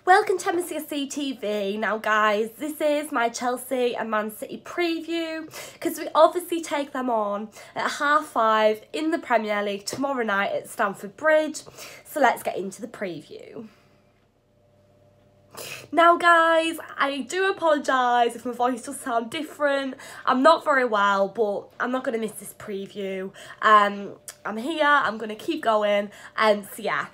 Welcome to MCSC TV. Now guys, this is my Chelsea and Man City preview because we obviously take them on at 5:30 in the Premier League tomorrow night at Stamford Bridge. So let's get into the preview. Now guys, I do apologise if my voice does sound different. I'm not very well, but I'm not going to miss this preview. I'm here, I'm going to keep going, so yeah.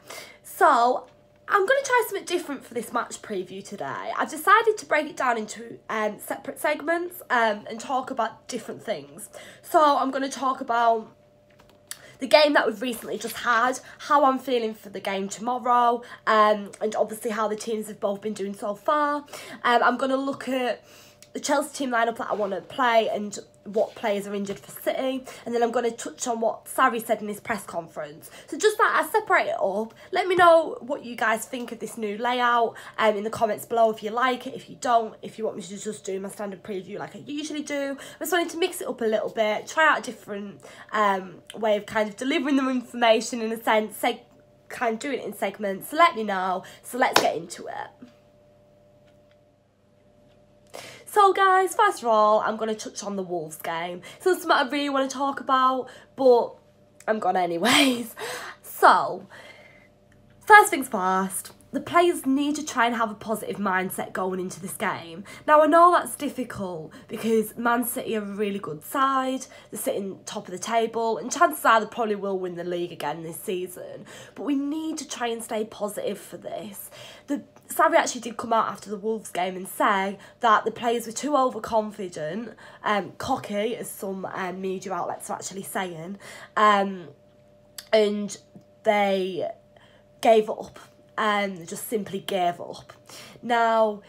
So I'm going to try something different for this match preview today. I've decided to break it down into separate segments and talk about different things. So I'm going to talk about the game that we've recently just had, how I'm feeling for the game tomorrow, and obviously how the teams have both been doing so far. I'm going to look at the Chelsea team lineup that I want to play and what players are injured for City, and then I'm going to touch on what Sarri said in his press conference. So just that, I separate it up. Let me know what you guys think of this new layout in the comments below, if you like it, if you don't, if you want me to just do my standard preview like I usually do. I just wanted to mix it up a little bit, try out a different way of kind of delivering the information in a sense, kind of doing it in segments. So let me know. So let's get into it. So guys, first of all, I'm going to touch on the Wolves game. It's not something I really want to talk about, but I'm gonna anyways. So, first things first, the players need to try and have a positive mindset going into this game. Now, I know that's difficult because Man City are a really good side. They're sitting top of the table, and chances are they probably will win the league again this season. But we need to try and stay positive for this. Sarri actually did come out after the Wolves game and say that the players were too overconfident, cocky, as some media outlets are actually saying, and they gave up. They just simply gave up. Now,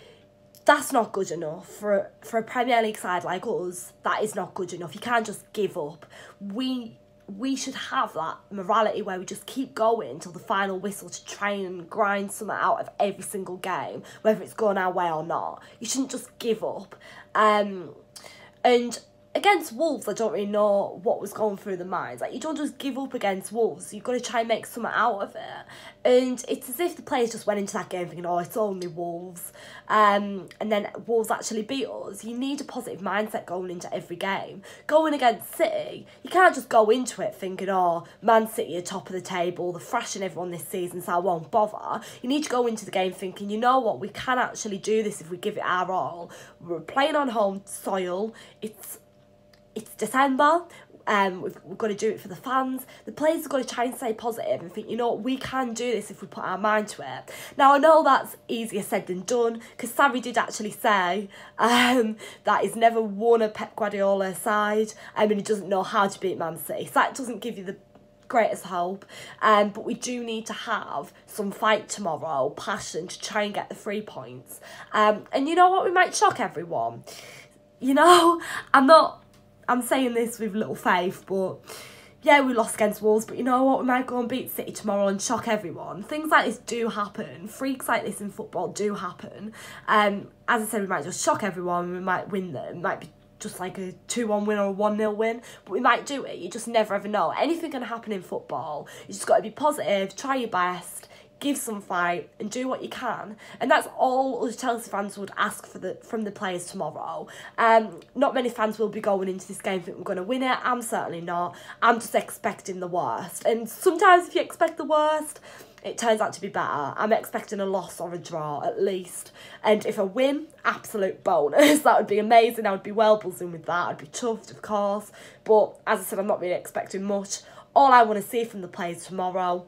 that's not good enough for a Premier League side like us. That is not good enough. You can't just give up. We should have that morality where we just keep going until the final whistle to try and grind something out of every single game, whether it's going our way or not. You shouldn't just give up. And against Wolves, I don't really know what was going through the minds. Like, you don't just give up against Wolves. You've got to try and make something out of it. And it's as if the players just went into that game thinking, oh, it's only Wolves. And then Wolves actually beat us. You need a positive mindset going into every game. Going against City, you can't just go into it thinking, oh, Man City are top of the table, they're thrashing everyone this season, so I won't bother. You need to go into the game thinking, you know what, we can actually do this if we give it our all. We're playing on home soil. It's December, we've got to do it for the fans. The players have got to try and stay positive and think, you know what, we can do this if we put our mind to it. Now, I know that's easier said than done, because Sarri did actually say that he's never won a Pep Guardiola side, and he doesn't know how to beat Man City. So that doesn't give you the greatest hope, but we do need to have some fight tomorrow, passion to try and get the 3 points. And you know what, we might shock everyone. You know, I'm saying this with little faith, but yeah, we lost against Wolves, but you know what, we might go and beat City tomorrow and shock everyone. Things like this do happen. Freaks like this in football do happen. As I said, we might just shock everyone, we might win them. It might be just like a 2-1 win or a 1-0 win, but we might do it. You just never ever know. Anything can happen in football. You just got to be positive, try your best, give some fight, and do what you can. And that's all us Chelsea fans would ask from the players tomorrow. Not many fans will be going into this game thinking we're going to win it. I'm certainly not. I'm just expecting the worst. And sometimes if you expect the worst, it turns out to be better. I'm expecting a loss or a draw at least. And if I win, absolute bonus. That would be amazing. I would be well buzzing with that. I'd be chuffed, of course. But as I said, I'm not really expecting much. All I want to see from the players tomorrow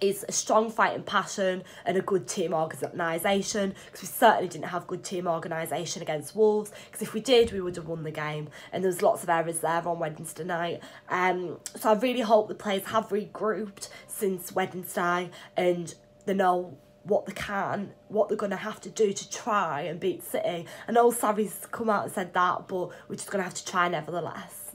is a strong fight and passion and a good team organisation, because we certainly didn't have good team organisation against Wolves, because if we did, we would have won the game, and there was lots of errors there on Wednesday night. So I really hope the players have regrouped since Wednesday and they know what they're going to have to do to try and beat City. I know Sarri's come out and said that, but we're just going to have to try nevertheless.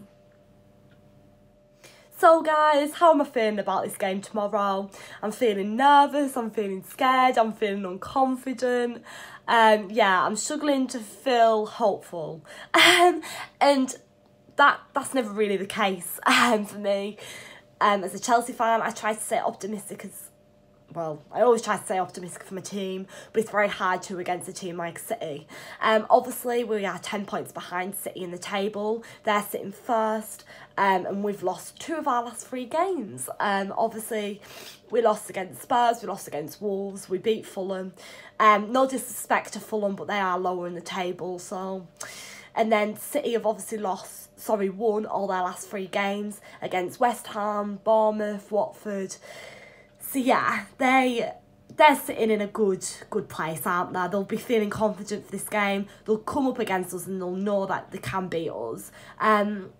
So guys, how am I feeling about this game tomorrow? I'm feeling nervous, I'm feeling scared, I'm feeling unconfident. Yeah, I'm struggling to feel hopeful. And that's never really the case for me. As a Chelsea fan, I try to stay optimistic as well, I always try to stay optimistic for my team, but it's very hard to against a team like City. Obviously, we are 10 points behind City in the table. They're sitting first, and we've lost 2 of our last 3 games. Obviously, we lost against Spurs, we lost against Wolves, we beat Fulham. No disrespect to Fulham, but they are lower in the table, so... And then City have obviously won all their last 3 games against West Ham, Bournemouth, Watford. So yeah, they're sitting in a good place, aren't they? They'll be feeling confident for this game. They'll come up against us and they'll know that they can beat us. And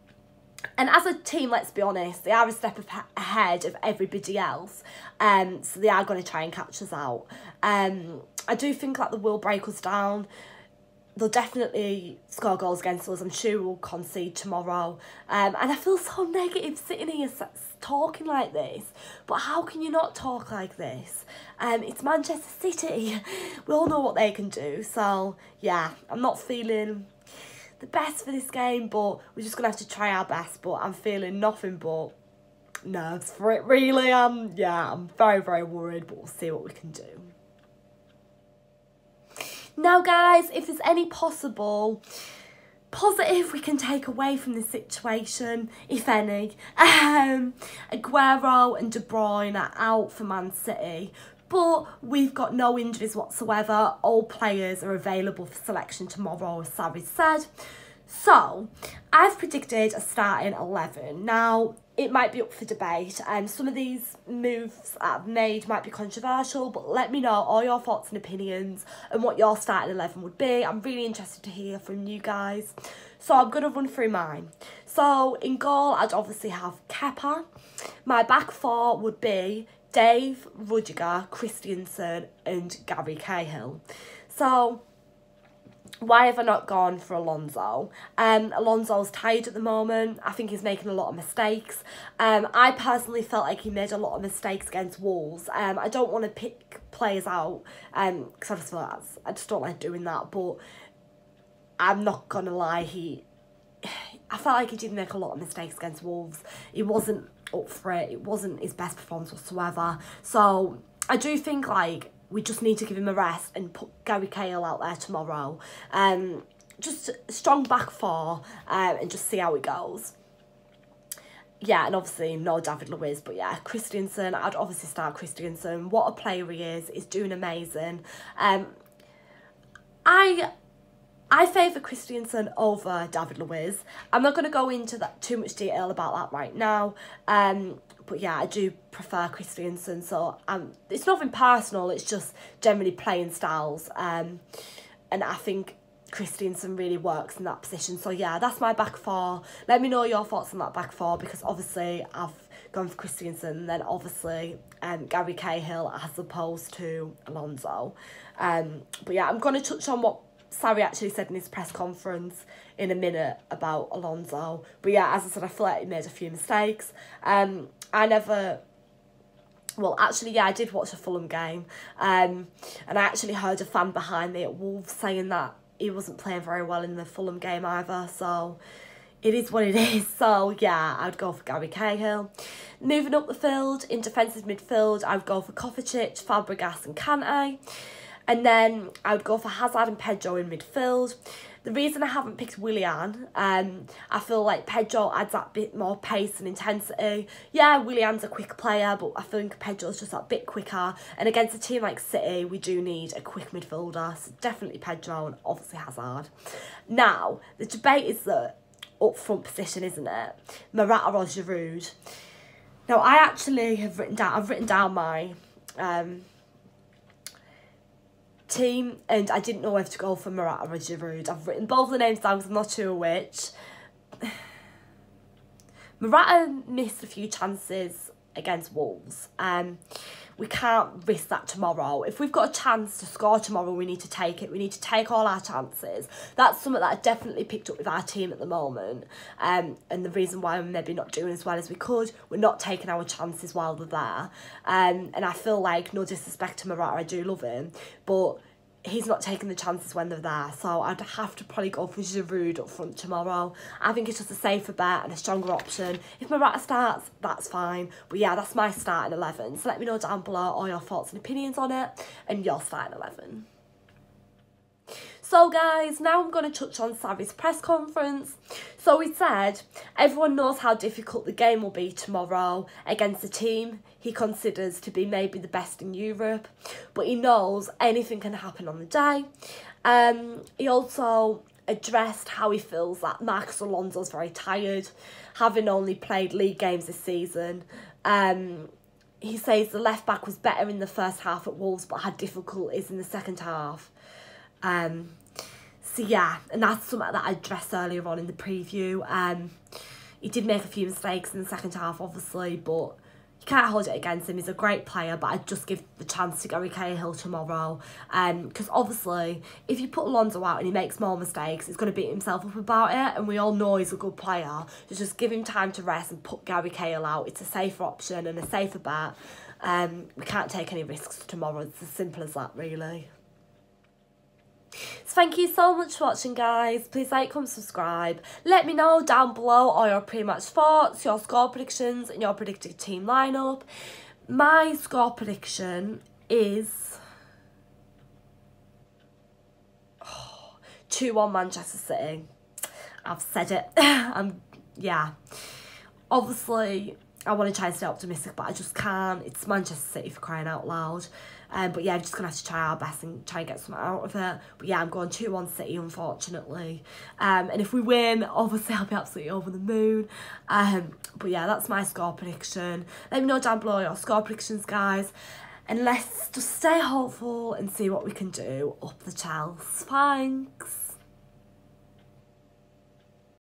as a team, let's be honest, they are a step ahead of everybody else. So they are going to try and catch us out. I do think that they will break us down. They'll definitely score goals against us. I'm sure we'll concede tomorrow. And I feel so negative sitting here talking like this. But how can you not talk like this? It's Manchester City. We all know what they can do. So, yeah, I'm not feeling the best for this game. But we're just going to have to try our best. But I'm feeling nothing but nerves for it, really. I'm very, very worried. But we'll see what we can do. Now, guys, if there's any possible positive we can take away from this situation, if any, Aguero and De Bruyne are out for Man City, but we've got no injuries whatsoever. All players are available for selection tomorrow, as Sarri said. So, I've predicted a starting 11. Now, it might be up for debate, and some of these moves I've made might be controversial, but let me know all your thoughts and opinions and what your starting 11 would be. I'm really interested to hear from you guys. So I'm going to run through mine. So in goal, I'd obviously have Kepa. My back 4 would be Dave, Rudiger, Christensen and Gary Cahill. So... why have I not gone for Alonso? Alonso's tired at the moment. I think he's making a lot of mistakes. I personally felt like he made a lot of mistakes against Wolves. I don't want to pick players out because I just feel like I just don't like doing that. But I'm not going to lie, I felt like he did make a lot of mistakes against Wolves. He wasn't up for it. It wasn't his best performance whatsoever. So I do think like... we just need to give him a rest and put Gary Cahill out there tomorrow. Just a strong back 4 and just see how it goes. Yeah, and obviously no David Luiz, but yeah, Christensen, I'd obviously start Christensen. What a player he is. He's doing amazing. I favour Christensen over David Luiz. I'm not going to go into that too much detail about that right now. But yeah, I do prefer Christensen. So it's nothing personal. It's just generally playing styles. And I think Christensen really works in that position. So yeah, that's my back 4. Let me know your thoughts on that back 4 because obviously I've gone for Christensen and then obviously Gary Cahill as opposed to Alonso. But yeah, I'm going to touch on what Sarri actually said in his press conference in a minute about Alonso. But yeah, as I said, I feel like he made a few mistakes. Well, actually, yeah, I did watch a Fulham game. And I actually heard a fan behind me at Wolves saying that he wasn't playing very well in the Fulham game either. So it is what it is. So yeah, I'd go for Gary Cahill. Moving up the field, in defensive midfield, I would go for Kovacic, Fabregas and Kante. And then I would go for Hazard and Pedro in midfield. The reason I haven't picked Willian, I feel like Pedro adds that bit more pace and intensity. Yeah, Willian's a quick player, but I think Pedro's just that bit quicker. And against a team like City, we do need a quick midfielder. So definitely Pedro and obviously Hazard. Now, the debate is the up front position, isn't it? Morata or Giroud. Now, I actually have written down my... team, and I didn't know whether to go for Morata or Giroud. I've written both the names down because I'm not sure which. Morata missed a few chances against Wolves. We can't risk that tomorrow. If we've got a chance to score tomorrow, we need to take it. We need to take all our chances. That's something that I definitely picked up with our team at the moment. And the reason why we're maybe not doing as well as we could, we're not taking our chances while they're there. And I feel like, no disrespect to Morata, I do love him, but he's not taking the chances when they're there. So I'd have to probably go for Giroud up front tomorrow. I think it's just a safer bet and a stronger option. If Morata starts, that's fine. But yeah, that's my starting 11. So let me know down below all your thoughts and opinions on it and your starting 11. So guys, now I'm going to touch on Sarri's press conference. So he said, everyone knows how difficult the game will be tomorrow against a team he considers to be maybe the best in Europe. But he knows anything can happen on the day. He also addressed how he feels that Marcos Alonso's very tired, having only played league games this season. He says the left back was better in the first half at Wolves but had difficulties in the second half. So yeah, and that's something that I addressed earlier on in the preview. He did make a few mistakes in the second half, obviously, but you can't hold it against him. He's a great player, but I'd just give the chance to Gary Cahill tomorrow. Because obviously, if you put Alonso out and he makes more mistakes, he's going to beat himself up about it, and we all know he's a good player. So just give him time to rest and put Gary Cahill out. It's a safer option and a safer bet. We can't take any risks tomorrow. It's as simple as that, really. So thank you so much for watching, guys. Please like, comment, subscribe. Let me know down below all your pre-match thoughts, your score predictions and your predicted team lineup. My score prediction is 2-1 Manchester City. I've said it. Yeah. Obviously, I want to try and stay optimistic, but I just can't. It's Manchester City, for crying out loud. But yeah, I'm just going to have to try our best and try and get something out of it. But yeah, I'm going 2-1 City, unfortunately. And if we win, obviously I'll be absolutely over the moon. But yeah, that's my score prediction. Let me know down below your score predictions, guys. And let's just stay hopeful and see what we can do up the Chelsea. Thanks.